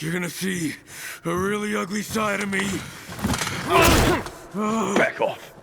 You're gonna see a really ugly side of me. Back off.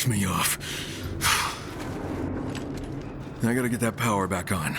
Me off. I gotta get that power back on.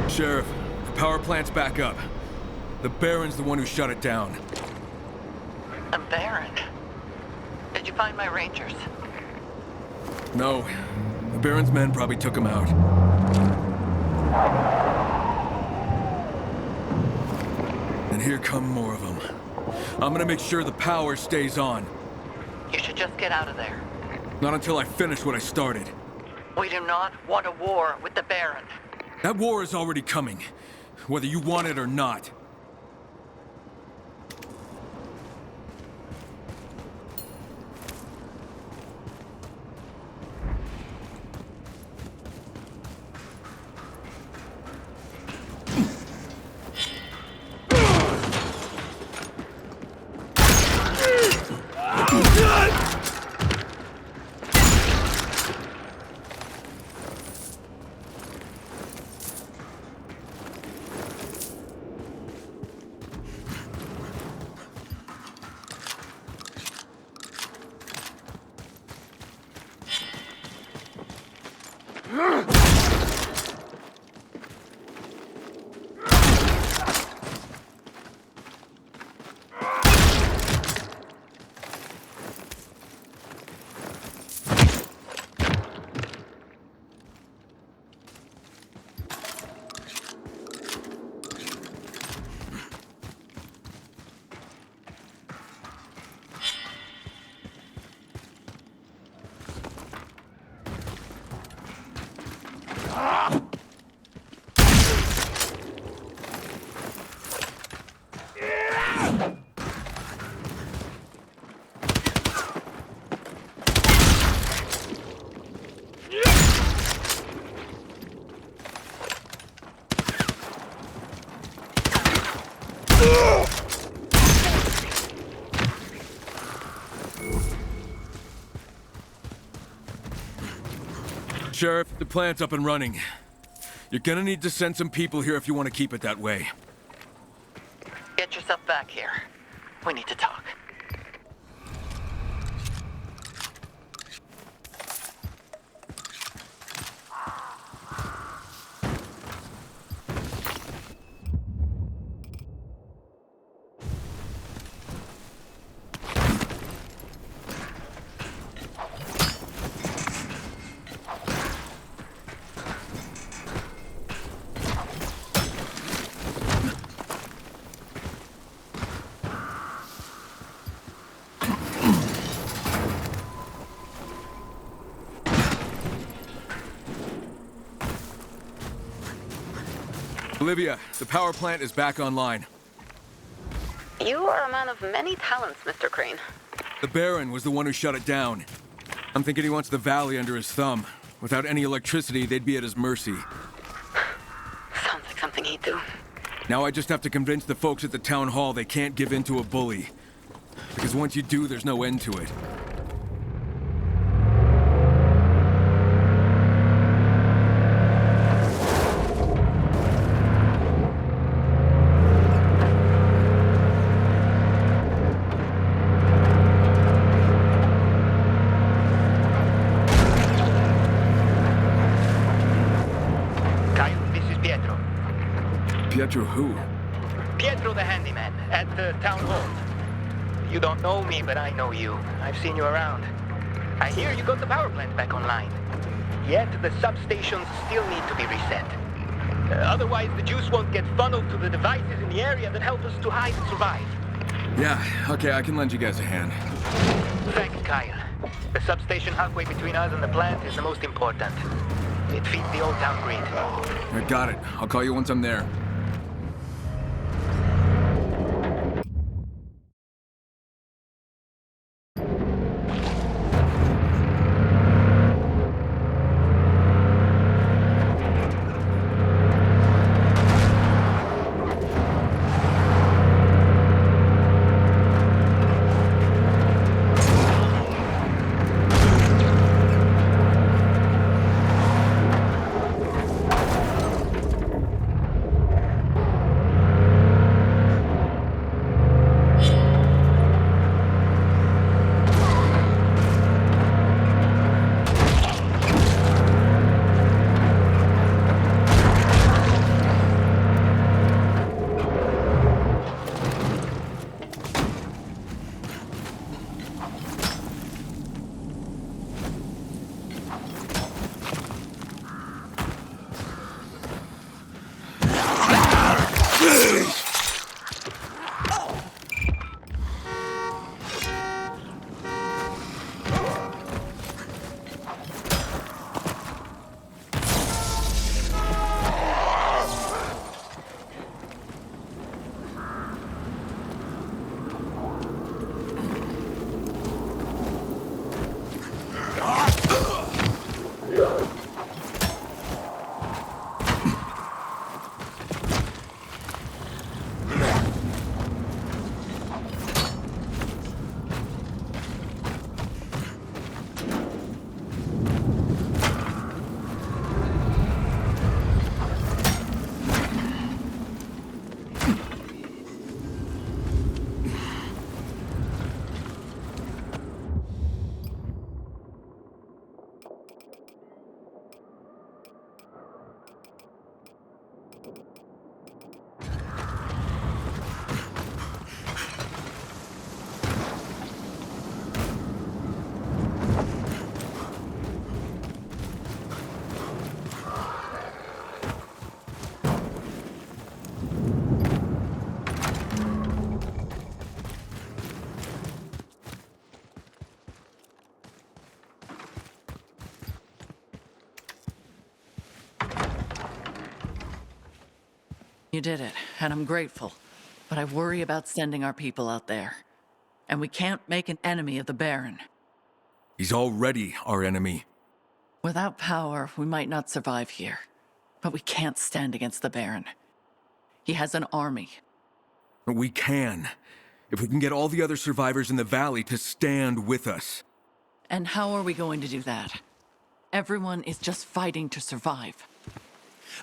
Sheriff, the power plant's back up. The Baron's the one who shut it down. The Baron? Did you find my rangers? No. The Baron's men probably took him out. And here come more of them. I'm gonna make sure the power stays on. You should just get out of there. Not until I finish what I started. We do not want a war with the Baron. That war is already coming, whether you want it or not. Sheriff, the plant's up and running. You're gonna need to send some people here if you want to keep it that way. Get yourself back here. We need to talk. Olivia, the power plant is back online. You are a man of many talents, Mr. Crane. The Baron was the one who shut it down. I'm thinking he wants the valley under his thumb. Without any electricity, they'd be at his mercy. Sounds like something he'd do. Now I just have to convince the folks at the town hall they can't give in to a bully. Because once you do, there's no end to it. Pietro who? Pietro the handyman, at the town hall. You don't know me, but I know you. I've seen you around. I hear you got the power plant back online. Yet the substations still need to be reset. Otherwise, the juice won't get funneled to the devices in the area that help us to hide and survive. Yeah, okay, I can lend you guys a hand. Thanks, Kyle. The substation halfway between us and the plant is the most important. It feeds the old town grid. I got it. I'll call you once I'm there. You did it, and I'm grateful. But I worry about sending our people out there. And we can't make an enemy of the Baron. He's already our enemy. Without power, we might not survive here. But we can't stand against the Baron. He has an army. But we can. If we can get all the other survivors in the valley to stand with us. And how are we going to do that? Everyone is just fighting to survive.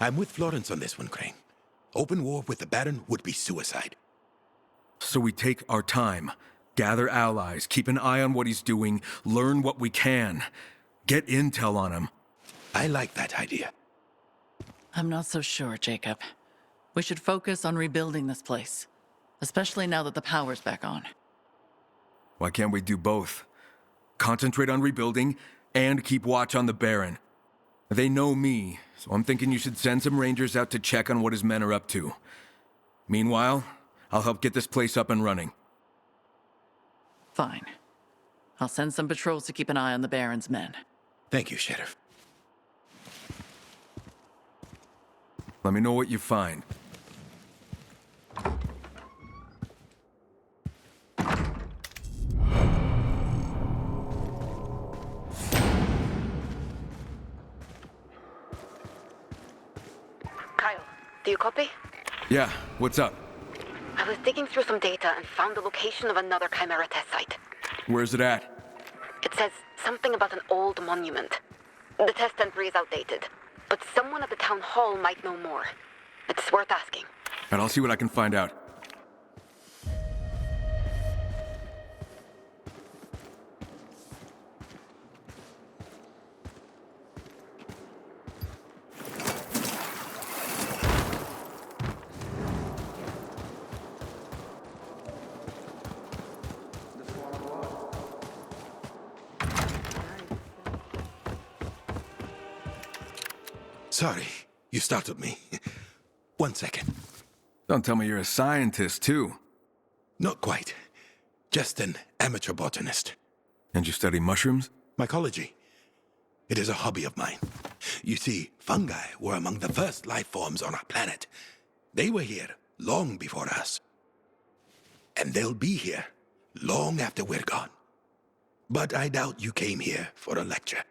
I'm with Florence on this one, Crane. Open war with the Baron would be suicide. So we take our time, gather allies, keep an eye on what he's doing, learn what we can, get intel on him. I like that idea. I'm not so sure, Jacob. We should focus on rebuilding this place. Especially now that the power's back on. Why can't we do both? Concentrate on rebuilding and keep watch on the Baron. They know me, so I'm thinking you should send some rangers out to check on what his men are up to. Meanwhile, I'll help get this place up and running. Fine. I'll send some patrols to keep an eye on the Baron's men. Thank you, Sheriff. Let me know what you find. Kyle, do you copy? Yeah, what's up? I was digging through some data and found the location of another Chimera test site. Where's it at? It says something about an old monument. The test entry is outdated, but someone at the town hall might know more. It's worth asking. And I'll see what I can find out. Sorry, you startled me. 1 second. Don't tell me you're a scientist, too. Not quite. Just an amateur botanist. And you study mushrooms? Mycology. It is a hobby of mine. You see, fungi were among the first life forms on our planet. They were here long before us. And they'll be here long after we're gone. But I doubt you came here for a lecture.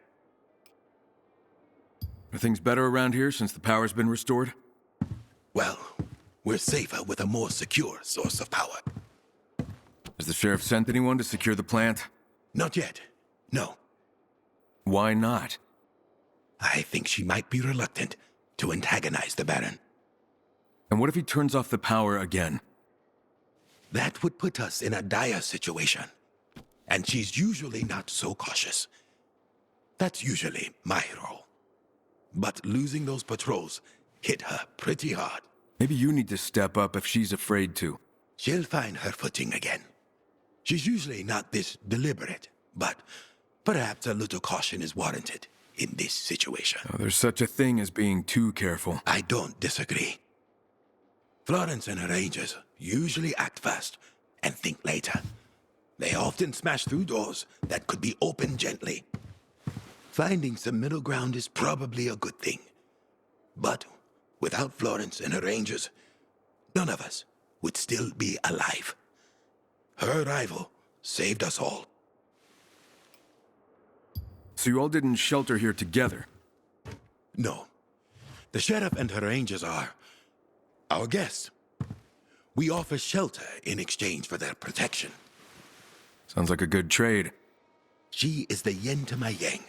Are things better around here since the power's been restored? Well, we're safer with a more secure source of power. Has the sheriff sent anyone to secure the plant? Not yet. No. Why not? I think she might be reluctant to antagonize the Baron. And what if he turns off the power again? That would put us in a dire situation. And she's usually not so cautious. That's usually my role. But losing those patrols hit her pretty hard. Maybe you need to step up if she's afraid to. She'll find her footing again. She's usually not this deliberate, but perhaps a little caution is warranted in this situation. Oh, there's such a thing as being too careful. I don't disagree. Florence and her rangers usually act fast and think later. They often smash through doors that could be opened gently. Finding some middle ground is probably a good thing. But without Florence and her rangers, none of us would still be alive. Her arrival saved us all. So you all didn't shelter here together? No. The sheriff and her rangers are our guests. We offer shelter in exchange for their protection. Sounds like a good trade. She is the yin to my yang.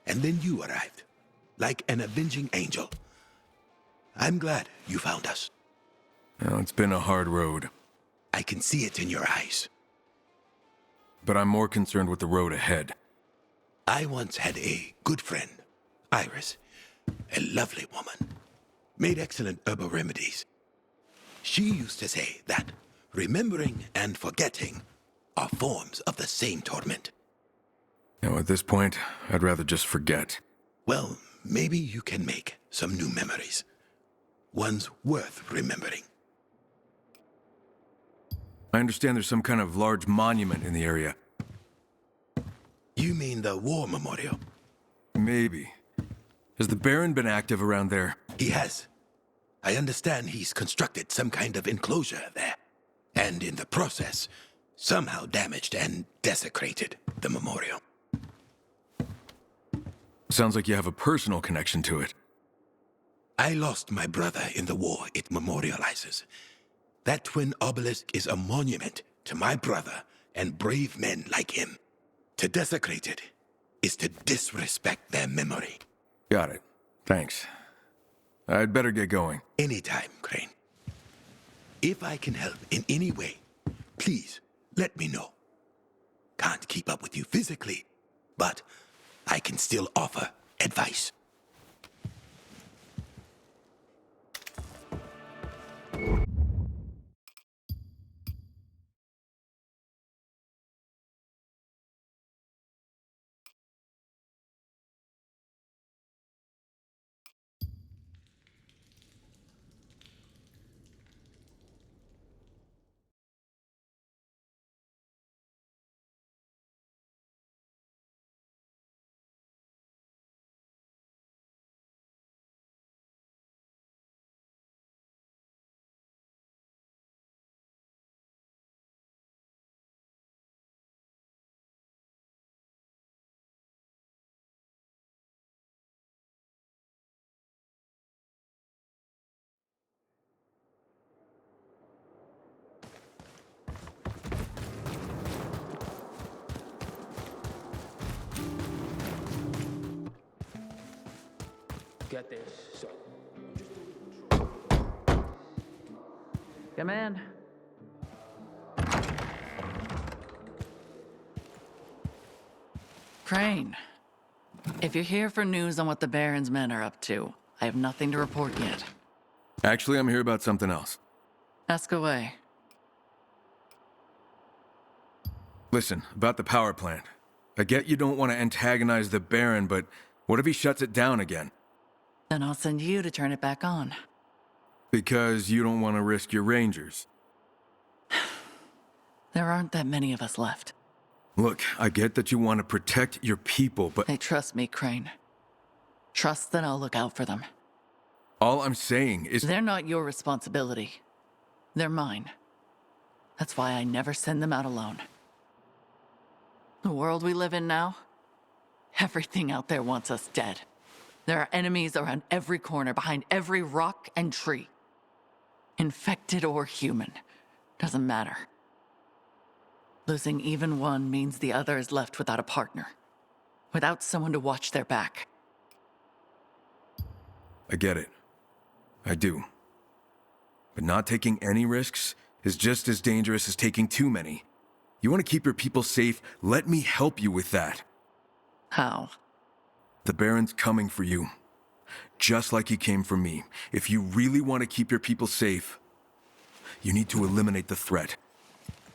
And then you arrived, like an avenging angel. I'm glad you found us. Well, it's been a hard road. I can see it in your eyes. But I'm more concerned with the road ahead. I once had a good friend, Iris, a lovely woman, made excellent herbal remedies. She used to say that remembering and forgetting are forms of the same torment. Now, at this point, I'd rather just forget. Well, maybe you can make some new memories. Ones worth remembering. I understand there's some kind of large monument in the area. You mean the war memorial? Maybe. Has the Baron been active around there? He has. I understand he's constructed some kind of enclosure there. And in the process, somehow damaged and desecrated the memorial. Sounds like you have a personal connection to it. I lost my brother in the war it memorializes. That twin obelisk is a monument to my brother and brave men like him. To desecrate it is to disrespect their memory. Got it. Thanks. I'd better get going. Anytime, Crane. If I can help in any way, please let me know. Can't keep up with you physically, but I can still offer advice. Get this. So, Come in. Crane, if you're here for news on what the Baron's men are up to, I have nothing to report yet. Actually, I'm here about something else. Ask away. Listen, about the power plant. I get you don't want to antagonize the Baron, but what if he shuts it down again? Then I'll send you to turn it back on. Because you don't want to risk your rangers. There aren't that many of us left. Look, I get that you want to protect your people, but Hey, trust me, Crane. Trust that I'll look out for them. all I'm saying is... They're not your responsibility. They're mine. That's why I never send them out alone. The world we live in now, everything out there wants us dead. There are enemies around every corner, behind every rock and tree. Infected or human, doesn't matter. Losing even one means the other is left without a partner, without someone to watch their back. I get it. I do. But not taking any risks is just as dangerous as taking too many. You want to keep your people safe? Let me help you with that. How? The Baron's coming for you. Just like he came for me. If you really want to keep your people safe, you need to eliminate the threat.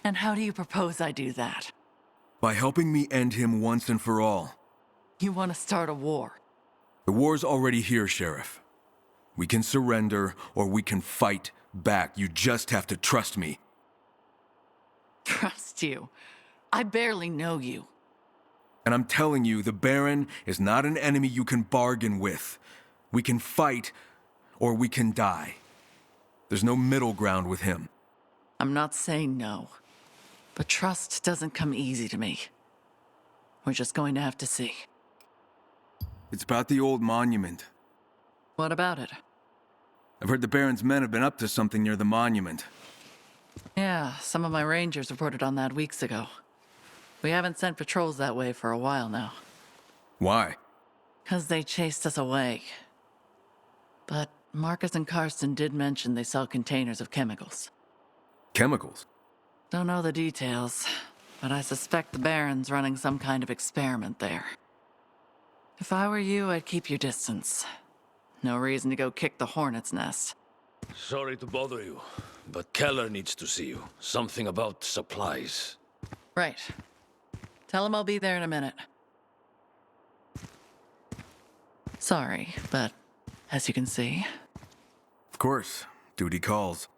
And how do you propose I do that? By helping me end him once and for all. You want to start a war? The war's already here, Sheriff. We can surrender, or we can fight back. You just have to trust me. Trust you? I barely know you. And I'm telling you, the Baron is not an enemy you can bargain with. We can fight, or we can die. There's no middle ground with him. I'm not saying no, but trust doesn't come easy to me. We're just going to have to see. It's about the old monument. What about it? I've heard the Baron's men have been up to something near the monument. Yeah, some of my rangers reported on that weeks ago. We haven't sent patrols that way for a while now. Why? 'Cause they chased us away. But Marcus and Karsten did mention they sell containers of chemicals. Chemicals? Don't know the details, but I suspect the Baron's running some kind of experiment there. If I were you, I'd keep your distance. No reason to go kick the hornet's nest. sorry to bother you, but Keller needs to see you. Something about supplies. Right. Tell him I'll be there in a minute. Sorry, but as you can see, Of course. Duty calls.